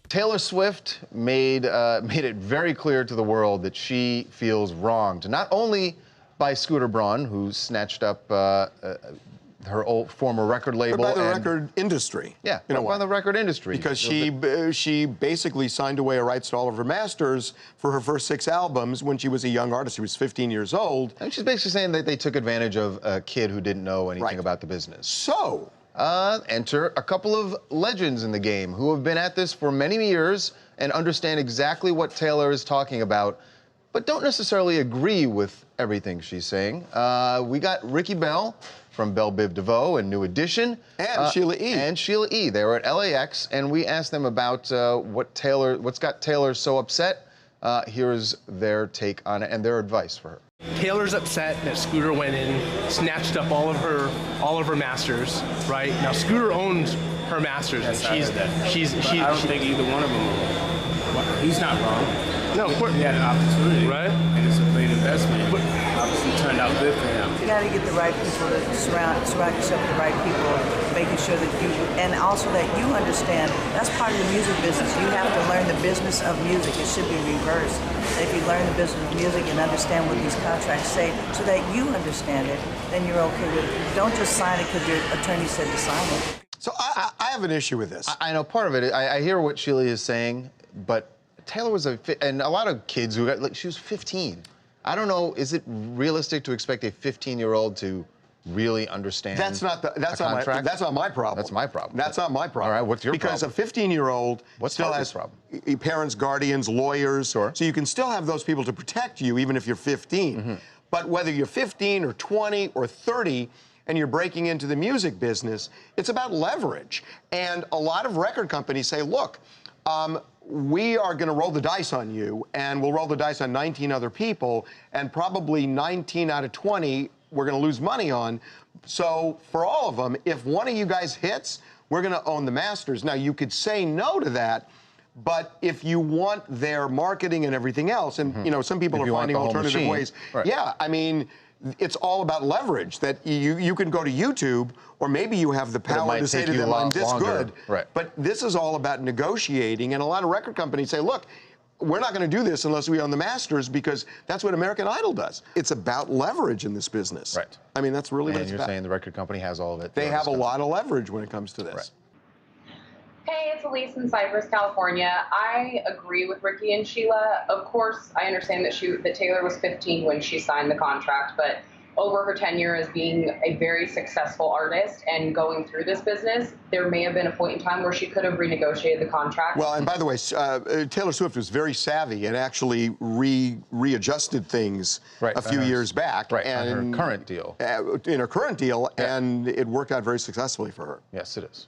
Taylor Swift made it very clear to the world that she feels wronged, not only by Scooter Braun, who snatched up her old former record label, but by the record industry. Yeah, by the record industry. Because she basically signed away her rights to all of her masters for her first 6 albums when she was a young artist. She was 15 years old. And she's basically saying that they took advantage of a kid who didn't know anything about the business. So, enter a couple of legends in the game who have been at this for many years and understand exactly what Taylor is talking about, but don't necessarily agree with everything she's saying. We got Ricky Bell from Bell Biv DeVoe and New Edition. And Sheila E. And Sheila E. They were at LAX, and we asked them about what's got Taylor so upset. Here's their take on it and their advice for her. Taylor's upset that Scooter went in, snatched up all of her masters, right? Now Scooter owns her masters, yes, and she's I don't think either one of them. He's not wrong. No, of course. He had an opportunity, right? And it's a great investment. But obviously, turned out good for him. You got to get the right people to surround yourself with the right people, making sure that you, and also that you understand. That's part of the music business. You have to learn the business of music. It should be reversed. If you learn the business of music and understand what these contracts say, so that you understand it, then you're okay with it. Don't just sign it because your attorney said to sign it. So I have an issue with this. I know part of it. I hear what Sheila is saying, but Taylor was and a lot of kids who got, like, she was 15. I don't know, is it realistic to expect a 15-year-old to really understand that's not my problem. That's my problem. That's not my problem. All right, what's your because problem? Because a 15-year-old still has parents, guardians, lawyers. Sure. So you can still have those people to protect you even if you're 15. Mm-hmm. But whether you're 15 or 20 or 30 and you're breaking into the music business, it's about leverage. And a lot of record companies say, look, we are going to roll the dice on you, and we'll roll the dice on 19 other people, and probably 19 out of 20 we're going to lose money on. So for all of them, if one of you guys hits, we're going to own the masters. Now, you could say no to that, but if you want their marketing and everything else, and you know, some people are finding alternative ways. Right. Yeah, I mean, it's all about leverage, that you can go to YouTube, or maybe you have the power to say to them, I'm this good. Right. But this is all about negotiating, and a lot of record companies say, look, we're not going to do this unless we own the masters, because that's what American Idol does. It's about leverage in this business. Right. I mean, that's really what it's about. And you're saying the record company has all of it. They have a lot of leverage when it comes to this. Right. Hey, it's Elise in Cypress, California. I agree with Ricky and Sheila. Of course, I understand that Taylor was 15 when she signed the contract, but over her tenure as being a very successful artist and going through this business, there may have been a point in time where she could have renegotiated the contract. Well, and by the way, Taylor Swift was very savvy and actually readjusted things a few years back. Right, and in her current deal. In her current deal, and it worked out very successfully for her. Yes, it is.